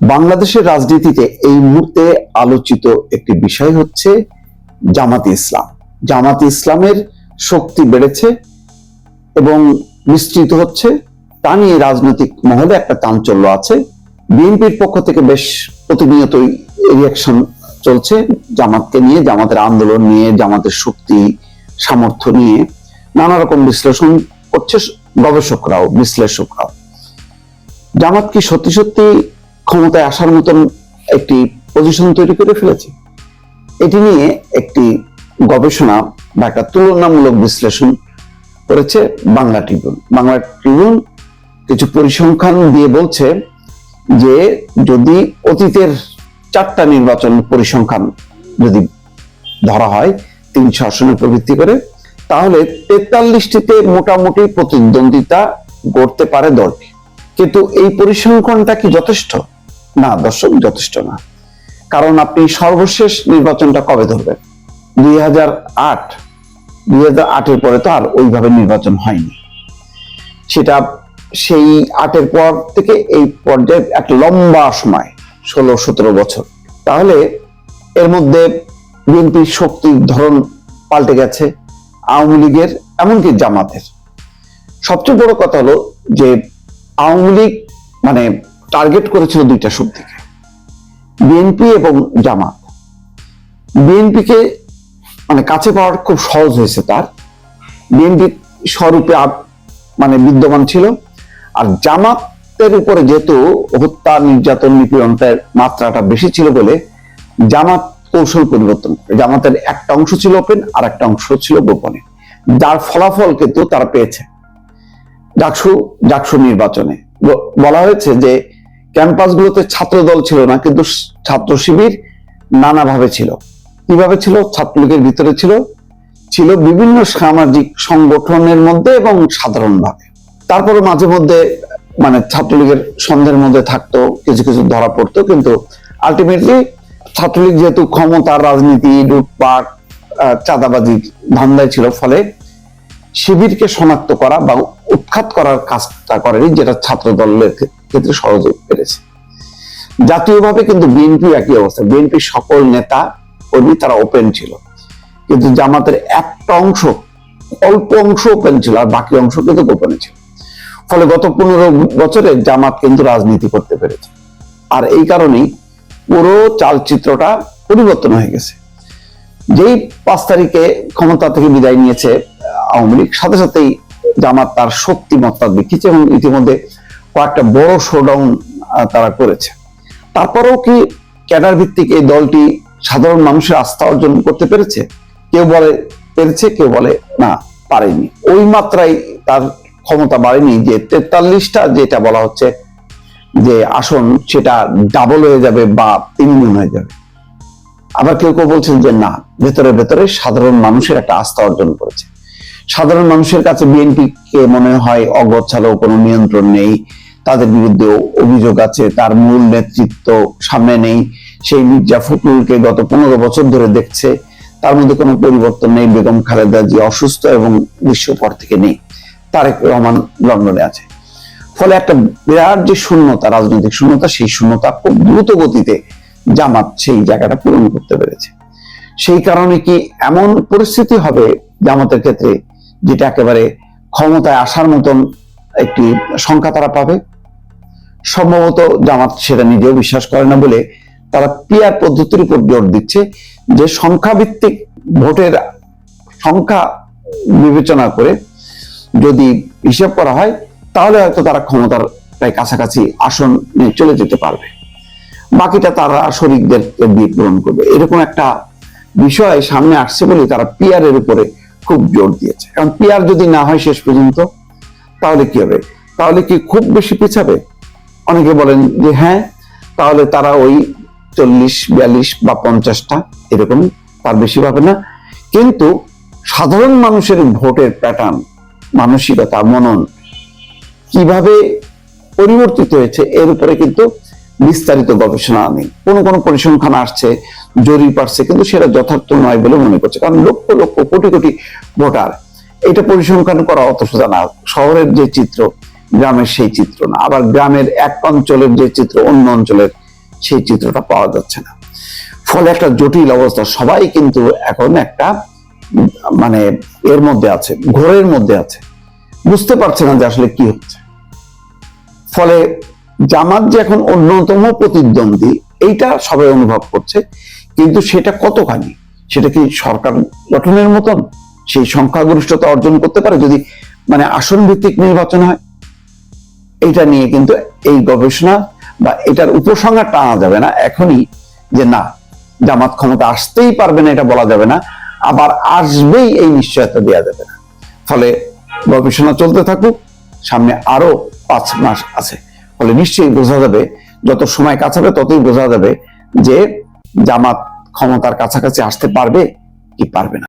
বাংলাদেশের রাজনীতিতে এই মুহূর্তে আলোচিত একটি বিষয় হচ্ছে জামাতে ইসলাম। জামাতে ইসলামের শক্তি বেড়েছে এবং বিস্তৃত হচ্ছে, তা নিয়ে রাজনৈতিক মহলে একটা চাঞ্চল্য আছে। বিএনপির পক্ষ থেকে বেশ প্রতিনিয়তই রিয়াকশন চলছে জামাতকে নিয়ে, জামাতের আন্দোলন নিয়ে, জামাতের শক্তি সামর্থ্য নিয়ে নানা রকম বিশ্লেষণ করছে গবেষকরাও, বিশ্লেষকরাও। জামাত কি সত্যি সত্যি ক্ষমতায় আসার মতন একটি পজিশন তৈরি করে ফেলেছে? এটি নিয়ে একটি গবেষণা বা একটা তুলনামূলক বিশ্লেষণ করেছে বাংলা ট্রিবিউন। বাংলা ট্রিবিউন কিছু পরিসংখ্যান দিয়ে বলছে যে যদি অতীতের 4টা নির্বাচন পরিসংখ্যান যদি ধরা হয় 300 আসনের উপর ভিত্তি করে, তাহলে 43টিতে মোটামুটি প্রতিদ্বন্দ্বিতা করতে পারে দলটি। কিন্তু এই পরিসংখ্যানটা কি যথেষ্ট? না দর্শক, যথেষ্ট না। কারণ আপনি সর্বশেষ নির্বাচনটা কবে ধরবেন? 2008। 2008-এর পরে তো আর ওইভাবে নির্বাচন হয়নি। সেটা সেই 8-এর পর থেকে এই পর্যায়ে এক লম্বা সময়, 16-17 বছর। তাহলে এর মধ্যে বিএনপির শক্তির ধরন পাল্টে গেছে, আওয়ামী লীগের, এমনকি জামাতের। সবচেয়ে বড় কথা হলো যে আওয়ামী লীগ মানে টার্গেট করেছিল 2টা শক্তিকে, বিএনপি এবং জামাত। বিএনপিকে মানে কাছে পাওয়ার খুব সহজ হয়েছে তার। বিএনপি স্বরূপে মানে বিদ্যমান ছিল, আর জামাতের উপরে যেহেতু হত্যা, নির্যাতন, নিপীড়নের মাত্রাটা বেশি ছিল বলে জামাত কৌশল পরিবর্তন করে। জামাতের একটা অংশ ছিল ওপেন, আর একটা অংশ ছিল গোপনে, যার ফলাফল কিন্তু তারা পেয়েছে। ডাকসু নির্বাচনে বলা হয়েছে যে ক্যাম্পাসগুলোতে ছাত্র দল ছিল না, কিন্তু ছাত্র শিবির নানাভাবে ছিল। কিভাবে ছিল? ছাত্রলীগের ভিতরে ছিল বিভিন্ন সামাজিক সংগঠনের মধ্যে এবং সাধারণভাবে। তারপরে মাঝে মধ্যে মানে ছাত্রলীগের সন্দেহের মধ্যে থাকতো, কিছু কিছু ধরা পড়তো। কিন্তু আলটিমেটলি ছাত্রলীগ যেহেতু ক্ষমতার রাজনীতি, লুটপাট, চাঁদাবাজির ধান্দায় ছিল, ফলে শিবিরকে শনাক্ত করা বা উৎখাত করার কাজটা করেনি, যেটা ছাত্র দলের ক্ষেত্রে সহজে পেরেছে। জাতীয়ভাবে কিন্তু বিএনপি একই অবস্থা। বিএনপির সকল নেতা কর্মী তারা ওপেন ছিল, কিন্তু জামাতের একটা অংশ, অল্প অংশ ওপেন ছিল, আর বাকি অংশ কিন্তু গোপনে ছিল। ফলে গত 15 বছরে জামাত কিন্তু রাজনীতি করতে পেরেছে। আর এই কারণেই পুরো চালচিত্রটা পরিবর্তন হয়ে গেছে। যেই 5 তারিখে ক্ষমতা থেকে বিদায় নিয়েছে আওয়ামী লীগ, সাথে সাথেই জামাত তার শক্তিমত্তা দেখিয়েছে এবং ইতিমধ্যে কয়েকটা বড় শোডাউন তারা করেছে। তারপরেও কি ক্যাডার ভিত্তিক এই দলটি সাধারণ মানুষের আস্থা অর্জন করতে পেরেছে? কেউ বলে পেরেছে, কেউ বলে না, পারেনি। ওই মাত্রায় তার ক্ষমতা বাড়েনি যে 43টা যেটা বলা হচ্ছে যে আসন, সেটা ডাবল হয়ে যাবে বা 3 গুণ হয়ে যাবে। আবার কেউ কেউ বলছেন যে না, ভেতরে ভেতরে সাধারণ মানুষের একটা আস্থা অর্জন করেছে। সাধারণ মানুষের কাছে বিএনপি কে মনে হয় অগোছালো, কোনো নিয়ন্ত্রণ নেই, তাদের বিরুদ্ধে অভিযোগ আছে, তার মূল নেতৃত্ব সামনে নেই। সেই মির্জা ফখরুলকে গত 15 বছর ধরে দেখছে, তার মধ্যে কোনো পরিবর্তন নেই। বেগম খালেদা জি অসুস্থ এবং বিশ্ব পর থেকে নেই, তারেক রহমান লন্ডনে আছে। ফলে একটা বিরাট যে শূন্যতা, রাজনৈতিক শূন্যতা, সেই শূন্যতা খুব দ্রুত গতিতে জামাত সেই জায়গাটা পূরণ করতে পেরেছে। সেই কারণে কি এমন পরিস্থিতি হবে জামাতের ক্ষেত্রে যেটা একেবারে ক্ষমতায় আসার মতন একটি সংখ্যা তারা পাবে? সম্ভবত জামাত সেটা নিজেও বিশ্বাস করে না বলে তারা পিআর পদ্ধতির উপর জোর দিচ্ছে, যে সংখ্যাভিত্তিক ভোটের সংখ্যা বিবেচনা করে যদি হিসাব করা হয়, তাহলে হয়তো তারা ক্ষমতার প্রায় কাছাকাছি আসন নিয়ে চলে যেতে পারবে, বাকিটা তারা শরিকদের দিয়ে পূরণ করবে। এরকম একটা বিষয় সামনে আসছে বলে তারা পিআর এর উপরে খুব জোর দিয়েছে। কারণ পিআর যদি না হয় শেষ পর্যন্ত, তাহলে কি হবে? তাহলে কি খুব বেশি পিছাবে? অনেকে বলেন যে হ্যাঁ, তাহলে তারা ওই 40, 42 বা 50টা এরকম, তার বেশি পাবে না। কিন্তু সাধারণ মানুষের ভোটের প্যাটার্ন, মানসিকতা, মনন কিভাবে পরিবর্তিত হয়েছে এর উপরে কিন্তু বিস্তারিত গবেষণা নেই। কোনো পরিসংখ্যান আসছে, জরিপ আসছে, কিন্তু সেটা যথার্থ নয় বলে মনে করছে। কারণ লক্ষ লক্ষ কোটি কোটি ভোটার, এটা পরিসংখ্যান করা অত সোজা না। শহরের যে চিত্র, গ্রামের সেই চিত্র না। আবার গ্রামের এক অঞ্চলের যে চিত্র অন্য অঞ্চলের সেই চিত্রটা পাওয়া যাচ্ছে না। ফলে একটা জটিল অবস্থা, সবাই কিন্তু এখন একটা মানে এর মধ্যে আছে, ঘোরের মধ্যে আছে, বুঝতে পারছে না যে আসলে কি হচ্ছে। ফলে জামাত যে এখন অন্যতম প্রতিদ্বন্দ্বী এইটা সবাই অনুভব করছে, কিন্তু সেটা কতখানি, সেটা কি সরকার গঠনের মতন সেই সংখ্যাগরিষ্ঠতা অর্জন করতে পারে যদি মানে আসন ভিত্তিক নির্বাচন হয়? এইটা নিয়ে কিন্তু এই গবেষণা বা এটার উপসংহার টানা যাবে না এখনই যে না জামাত ক্ষমতা আসতেই পারবে না, এটা বলা যাবে না, আবার আসবেই এই নিশ্চয়তা দেওয়া যাবে না। ফলে গবেষণা চলতে থাকুক, সামনে আরো 5 মাস আছে, ফলে নিশ্চয়ই বোঝা যাবে, যত সময় কাছাবে ততই বোঝা যাবে যে জামাত ক্ষমতার কাছাকাছি আসতে পারবে কি পারবে না।